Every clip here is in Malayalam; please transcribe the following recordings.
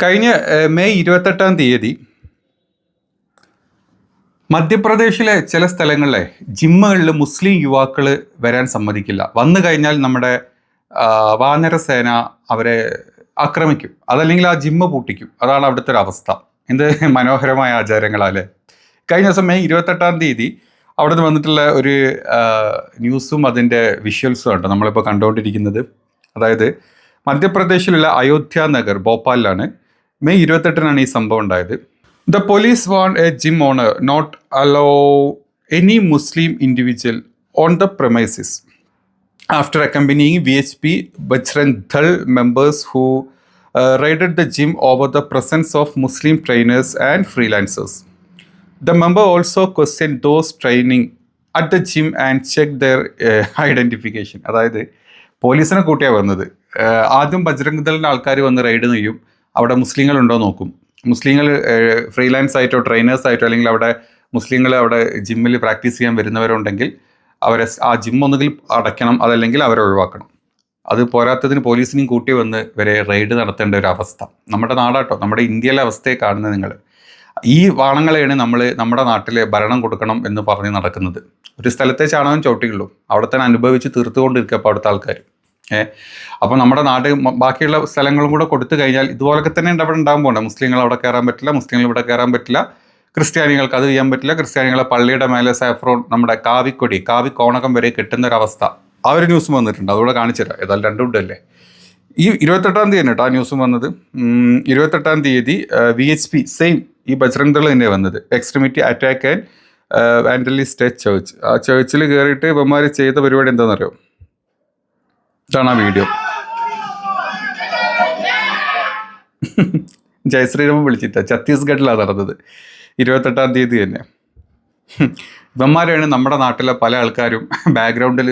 കഴിഞ്ഞ മെയ് 28 മധ്യപ്രദേശിലെ ചില സ്ഥലങ്ങളിലെ ജിമ്മുകളിൽ മുസ്ലിം യുവാക്കൾ വരാൻ സമ്മതിക്കില്ല. വന്നു കഴിഞ്ഞാൽ നമ്മുടെ വാനരസേന അവരെ ആക്രമിക്കും, അതല്ലെങ്കിൽ ആ ജിമ്മ് പൂട്ടിക്കും. അതാണ് അവിടുത്തെ ഒരു അവസ്ഥ. എന്ത് മനോഹരമായ ആചാരങ്ങളല്ലേ. കഴിഞ്ഞ ദിവസം മെയ് 28 അവിടെ നിന്ന് വന്നിട്ടുള്ള ഒരു ന്യൂസും അതിൻ്റെ വിഷ്വൽസും ഉണ്ട് നമ്മളിപ്പോൾ കണ്ടുകൊണ്ടിരിക്കുന്നത്. അതായത് മധ്യപ്രദേശിലുള്ള അയോധ്യ നഗർ ഭോപ്പാലിലാണ് മെയ് 28 ഈ സംഭവം ഉണ്ടായത്. The police warned a gym owner not allow any Muslim individual on the premises after accompanying VHP Bajrang Dal members who raided the gym over the presence of Muslim trainers and freelancers. The member also questioned those training at the gym and checked their identification. അതായത് പോലീസിനെ കൂട്ടിയാണ് വന്നത്. ആദ്യം ബജ്രംഗ് ദളിൻ്റെ ആൾക്കാർ വന്ന് റെയ്ഡ് ചെയ്യും, അവിടെ മുസ്ലിങ്ങളുണ്ടോ നോക്കും. മുസ്ലിങ്ങൾ ഫ്രീലാൻസ് ആയിട്ടോ ട്രെയിനേഴ്സ് ആയിട്ടോ അല്ലെങ്കിൽ അവിടെ മുസ്ലിങ്ങൾ അവിടെ ജിമ്മിൽ പ്രാക്ടീസ് ചെയ്യാൻ വരുന്നവരുണ്ടെങ്കിൽ അവരെ ആ ജിം ഒന്നുകിൽ അടയ്ക്കണം, അതല്ലെങ്കിൽ അവരെ ഒഴിവാക്കണം. അത് പോരാത്തതിന് പോലീസിനെയും കൂട്ടി വന്ന് ഇവരെ റെയ്ഡ് നടത്തേണ്ട ഒരു അവസ്ഥ. നമ്മുടെ നാടാട്ടോ, നമ്മുടെ ഇന്ത്യയിലെ അവസ്ഥയെ കാണുന്നത് നിങ്ങൾ. ഈ വാണങ്ങളെയാണ് നമ്മൾ നമ്മുടെ നാട്ടിലെ ഭരണം കൊടുക്കണം എന്ന് പറഞ്ഞ് നടക്കുന്നത്. ഒരു സ്ഥലത്തെ ചാണകം ചവിട്ടിയുള്ളൂ, അവിടെ തന്നെ അനുഭവിച്ച് തീർത്തുകൊണ്ടിരിക്കുക അപ്പോൾ അവിടുത്തെ ആൾക്കാർ. അപ്പോൾ നമ്മുടെ നാട് ബാക്കിയുള്ള സ്ഥലങ്ങളും കൂടെ കൊടുത്തു കഴിഞ്ഞാൽ ഇതുപോലൊക്കെ തന്നെ അവിടെ ഉണ്ടാകാൻ പോകണ്ട. മുസ്ലിങ്ങൾ അവിടെ കയറാൻ പറ്റില്ല, മുസ്ലിങ്ങൾ ഇവിടെ കയറാൻ പറ്റില്ല, ക്രിസ്ത്യാനികൾക്ക് അത് ചെയ്യാൻ പറ്റില്ല. ക്രിസ്ത്യാനികളെ പള്ളിയുടെ മേലെ സാഫ്രോൺ നമ്മുടെ കാവിക്കൊടി കോണകം വരെ കെട്ടുന്നൊരവസ്ഥ. ആ ഒരു ന്യൂസും വന്നിട്ടുണ്ട്, അതുകൂടെ കാണിച്ചു തരാം. ഏതായാലും രണ്ടും ഉണ്ടല്ലേ. ഈ 28 തന്നെ കേട്ടോ ആ ന്യൂസും വന്നത്. 28 VHP സെയിം ഈ ബജ്രംഗ് ദൾ തന്നെയാണ് വന്നത്. Extremity attack and vandalist church. ആ ചർച്ചിൽ കയറിയിട്ട് ഇവന്മാർ ചെയ്ത പരിപാടി എന്താണെന്നറിയോ? ഇതാണ് ആ വീഡിയോ. ജയശ്രീരാമൻ വിളിച്ചിട്ട ഛത്തീസ്ഗഡിലാണ് നടന്നത് 28 തന്നെ. ഇവന്മാരാണ് നമ്മുടെ നാട്ടിലെ പല ആൾക്കാരും ബാക്ക്ഗ്രൗണ്ടിൽ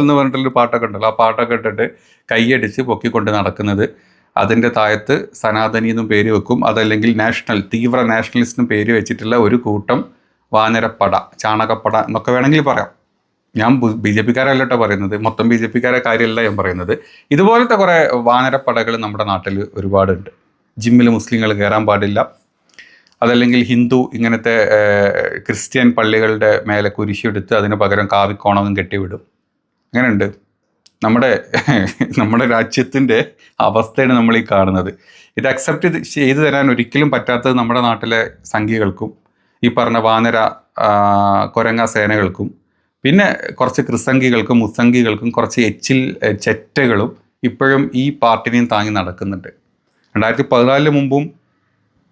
എന്ന് പറഞ്ഞിട്ടുള്ളൊരു പാട്ടൊക്കെ ഉണ്ടല്ലോ, ആ പാട്ടൊക്കെ ഇട്ടിട്ട് കൈയടിച്ച് പൊക്കിക്കൊണ്ട് നടക്കുന്നത്. അതിൻ്റെ താഴത്ത് സനാതനി എന്നും പേര് വെക്കും, അതല്ലെങ്കിൽ തീവ്ര നാഷണലിസ്റ്റ് എന്നും പേര് വെച്ചിട്ടുള്ള ഒരു കൂട്ടം വാനരപ്പട, ചാണകപ്പട എന്നൊക്കെ വേണമെങ്കിൽ പറയാം. ഞാൻ BJP-ക്കാരല്ലോ പറയുന്നത്, മൊത്തം BJP-ക്കാരെ കാര്യമല്ല ഞാൻ പറയുന്നത്. ഇതുപോലത്തെ കുറേ വാനരപ്പടകൾ നമ്മുടെ നാട്ടിൽ ഒരുപാടുണ്ട്. ജിമ്മിൽ മുസ്ലിങ്ങൾ കയറാൻ പാടില്ല, അതല്ലെങ്കിൽ ഹിന്ദു ഇങ്ങനത്തെ ക്രിസ്ത്യൻ പള്ളികളുടെ മേലെ കുരിശെടുത്ത് അതിന് പകരം കാവിക്കോണവും കെട്ടിവിടും. അങ്ങനെയുണ്ട്. നമ്മുടെ രാജ്യത്തിൻ്റെ അവസ്ഥയാണ് നമ്മൾ ഈ കാണുന്നത്. ഇത് അക്സെപ്റ്റ് ചെയ്തു തരാൻ ഒരിക്കലും പറ്റാത്തത് നമ്മുടെ നാട്ടിലെ സംഘികൾക്കും ഈ പറഞ്ഞ വാനര കൊരങ്ങ സേനകൾക്കും പിന്നെ കുറച്ച് ക്രിസംഗികൾക്കും മുസംഗികൾക്കും കുറച്ച് ചെറ്റകളും ഇപ്പോഴും ഈ പാർട്ടിനെയും താങ്ങി നടക്കുന്നുണ്ട്. 2014 മുമ്പും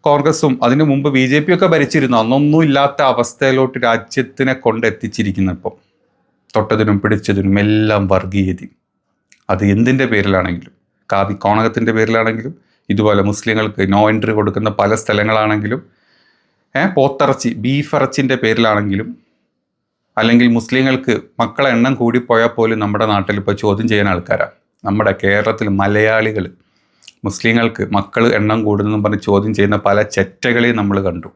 കോൺഗ്രസും അതിന് മുമ്പ് BJP ഒക്കെ ഭരിച്ചിരുന്നു. അന്നൊന്നും ഇല്ലാത്ത അവസ്ഥയിലോട്ട് രാജ്യത്തിനെ കൊണ്ടെത്തിച്ചിരിക്കുന്നു. ഇപ്പം തൊട്ടതിനും പിടിച്ചതിനും എല്ലാം വർഗീയത. അത് എന്തിൻ്റെ പേരിലാണെങ്കിലും, കോണകത്തിൻ്റെ പേരിലാണെങ്കിലും, ഇതുപോലെ മുസ്ലിങ്ങൾക്ക് നോ എൻട്രി കൊടുക്കുന്ന പല സ്ഥലങ്ങളാണെങ്കിലും, പോത്തിറച്ചി ബീഫ് ഇറച്ചിൻ്റെ പേരിലാണെങ്കിലും, അല്ലെങ്കിൽ മുസ്ലിങ്ങൾക്ക് മക്കളെ എണ്ണം കൂടിപ്പോയാൽ പോലും നമ്മുടെ നാട്ടിൽ ഇപ്പോൾ ചോദ്യം ചെയ്യാൻ ആൾക്കാരാണ്. നമ്മുടെ കേരളത്തിൽ മലയാളികൾ മുസ്ലിങ്ങൾക്ക് മക്കൾ എണ്ണം കൂടുന്നെന്നും പറഞ്ഞ് ചോദ്യം ചെയ്യുന്ന പല ചെറ്റകളെയും നമ്മൾ കണ്ടു.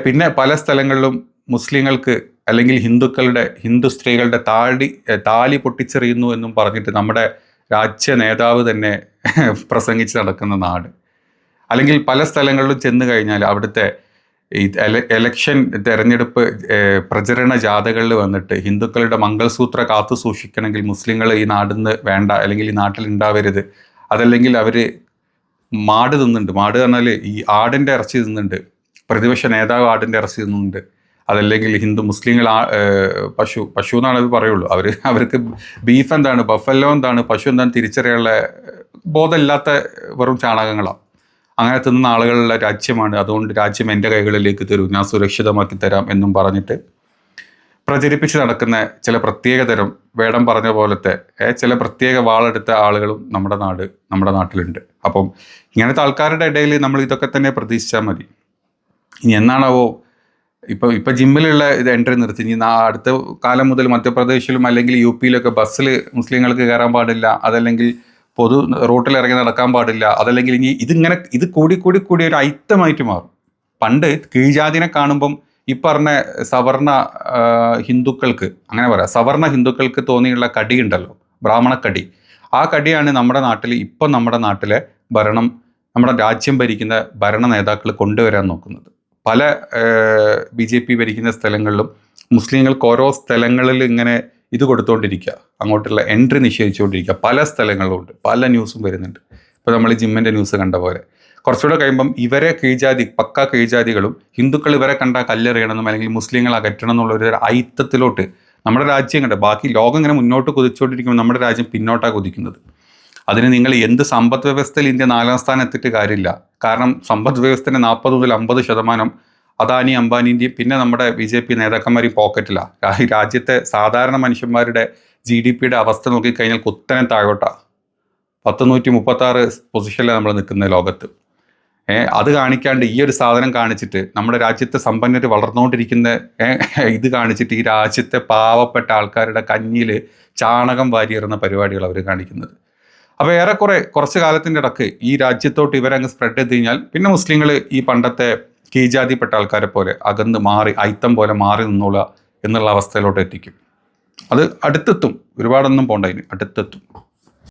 പിന്നെ പല സ്ഥലങ്ങളിലും മുസ്ലിങ്ങൾക്ക് അല്ലെങ്കിൽ ഹിന്ദു സ്ത്രീകളുടെ താലി പൊട്ടിച്ചെറിയുന്നു എന്നും പറഞ്ഞിട്ട് നമ്മുടെ രാജ്യ നേതാവ് തന്നെ പ്രസംഗിച്ച് നടക്കുന്ന നാട്. അല്ലെങ്കിൽ പല സ്ഥലങ്ങളിലും ചെന്ന് കഴിഞ്ഞാൽ അവിടുത്തെ ഈ എലക്ഷൻ തെരഞ്ഞെടുപ്പ് പ്രചരണ ജാഥകളിൽ വന്നിട്ട് ഹിന്ദുക്കളുടെ മംഗൾസൂത്ര കാത്തു സൂക്ഷിക്കണമെങ്കിൽ മുസ്ലിങ്ങൾ ഈ നാടിൽ നിന്ന് വേണ്ട, അല്ലെങ്കിൽ ഈ നാട്ടിൽ ഉണ്ടാവരുത്, അതല്ലെങ്കിൽ അവർ മാട് തിന്നുന്നുണ്ട്. മാട് പറഞ്ഞാൽ ഈ ആടിൻ്റെ ഇറച്ചി തിന്നുന്നുണ്ട്, പ്രതിപക്ഷ നേതാവ് ആടിൻ്റെ ഇറച്ചി തിന്നുന്നുണ്ട്, അതല്ലെങ്കിൽ മുസ്ലിങ്ങൾ പശു എന്നാണ് അത് പറയുള്ളൂ. അവർക്ക് ബീഫ് എന്താണ്, ബഫല്ലോ എന്താണ്, പശു എന്താണ് തിരിച്ചറിയാനുള്ള ബോധമില്ലാത്ത വെറും ചാണകങ്ങളാണ്. അങ്ങനെ തിന്നുന്ന ആളുകളുടെ രാജ്യമാണ്. അതുകൊണ്ട് രാജ്യം എൻ്റെ കൈകളിലേക്ക് തരൂ, ഞാൻ സുരക്ഷിതമാക്കി തരാം എന്നും പറഞ്ഞിട്ട് പ്രചരിപ്പിച്ച് നടക്കുന്ന ചില പ്രത്യേകതരം വേടം പറഞ്ഞ പോലത്തെ ചില പ്രത്യേക വാളെടുത്ത ആളുകളും നമ്മുടെ നാട്ടിലുണ്ട്. അപ്പം ഇങ്ങനത്തെ ആൾക്കാരുടെ ഇടയിൽ നമ്മൾ ഇതൊക്കെ തന്നെ പ്രതീക്ഷിച്ചാൽ മതി. ഇനി എന്നാണാവോ ഇപ്പം ജിമ്മിലുള്ള ഇത് എൻട്രി നിർത്തി. ഇനി അടുത്ത കാലം മുതൽ മധ്യപ്രദേശിലും അല്ലെങ്കിൽ UP-യിലൊക്കെ ബസ്സിൽ മുസ്ലിങ്ങൾക്ക് കയറാൻ പാടില്ല, അതല്ലെങ്കിൽ പൊതു റോട്ടിൽ ഇറങ്ങി നടക്കാൻ പാടില്ല, അതല്ലെങ്കിൽ ഇനി ഇത് കൂടി ഒരു ഐറ്റമായിട്ട് മാറും. പണ്ട് കീഴ്ജാതിനെ കാണുമ്പം ഈ പറഞ്ഞ സവർണ ഹിന്ദുക്കൾക്ക്, അങ്ങനെ പറയാം, സവർണ ഹിന്ദുക്കൾക്ക് തോന്നിയുള്ള കടിയുണ്ടല്ലോ, ബ്രാഹ്മണക്കടി, ആ കടിയാണ് നമ്മുടെ നാട്ടിലെ ഭരണം നമ്മുടെ രാജ്യം ഭരിക്കുന്ന ഭരണ നേതാക്കൾ കൊണ്ടുവരാൻ നോക്കുന്നത്. പല BJP ഭരിക്കുന്ന സ്ഥലങ്ങളിലും മുസ്ലിങ്ങൾക്ക് ഓരോ സ്ഥലങ്ങളിൽ ഇങ്ങനെ ഇത് കൊടുത്തുകൊണ്ടിരിക്കുക, അങ്ങോട്ടുള്ള എൻട്രി നിഷേധിച്ചുകൊണ്ടിരിക്കുക. പല സ്ഥലങ്ങളിലുണ്ട്, പല ന്യൂസും വരുന്നുണ്ട്. ഇപ്പോൾ നമ്മൾ ജിമ്മിൻ്റെ ന്യൂസ് കണ്ട പോലെ കുറച്ചുകൂടെ കഴിയുമ്പം ഇവരെ കീഴ്ജാതി, പക്ക കീഴ്ജാതികളും ഹിന്ദുക്കൾ ഇവരെ കണ്ടാൽ കല്ലെറിയണമെന്നും അല്ലെങ്കിൽ മുസ്ലിങ്ങൾ അകറ്റണം എന്നുള്ള ഒരു ഐത്തത്തിലോട്ട് നമ്മുടെ രാജ്യം കണ്ട, ബാക്കി ലോകം ഇങ്ങനെ മുന്നോട്ട് കുതിച്ചുകൊണ്ടിരിക്കുമ്പോൾ നമ്മുടെ രാജ്യം പിന്നോട്ടാണ് കുതിക്കുന്നത്. അതിന് നിങ്ങൾ എന്ത് സമ്പദ് വ്യവസ്ഥയിൽ ഇന്ത്യ 4ാം സ്ഥാനം എത്തിയിട്ട് കാര്യമില്ല. കാരണം സമ്പദ് വ്യവസ്ഥയുടെ 40 മുതൽ 50% അദാനി അംബാനിൻ്റെയും പിന്നെ നമ്മുടെ BJP നേതാക്കന്മാരെയും പോക്കറ്റിലാണ്. രാജ്യത്തെ സാധാരണ മനുഷ്യന്മാരുടെ GDPയുടെ അവസ്ഥ നോക്കിക്കഴിഞ്ഞാൽ കുത്തനെ താഴോട്ടാണ്. 136 പൊസിഷനിലാണ് നമ്മൾ നിൽക്കുന്നത് ലോകത്ത്. അത് കാണിക്കാണ്ട് ഈ ഒരു സാധനം കാണിച്ചിട്ട് നമ്മുടെ രാജ്യത്തെ സമ്പന്നർ വളർന്നുകൊണ്ടിരിക്കുന്ന ഇത് കാണിച്ചിട്ട് ഈ രാജ്യത്തെ പാവപ്പെട്ട ആൾക്കാരുടെ കഞ്ഞിൽ ചാണകം വാരിയേറുന്ന പരിപാടികൾ അവർ കാണിക്കുന്നത്. അപ്പോൾ ഏറെക്കുറെ കുറച്ച് കാലത്തിൻ്റെ ഇടയ്ക്ക് ഈ രാജ്യത്തോട്ട് ഇവരങ്ങ് സ്പ്രെഡ് ചെയ്ത് കഴിഞ്ഞാൽ പിന്നെ മുസ്ലിങ്ങൾ ഈ പണ്ടത്തെ കീഴ്ജാതിപ്പെട്ട ആൾക്കാരെ പോലെ അകന്ന് മാറി അയിത്തം പോലെ മാറി നിന്നോളുക എന്നുള്ള അവസ്ഥയിലോട്ട് എത്തിക്കും. അത് അടുത്തെത്തും, ഒരുപാടൊന്നും പോണ്ട, അതിന് അടുത്തെത്തും.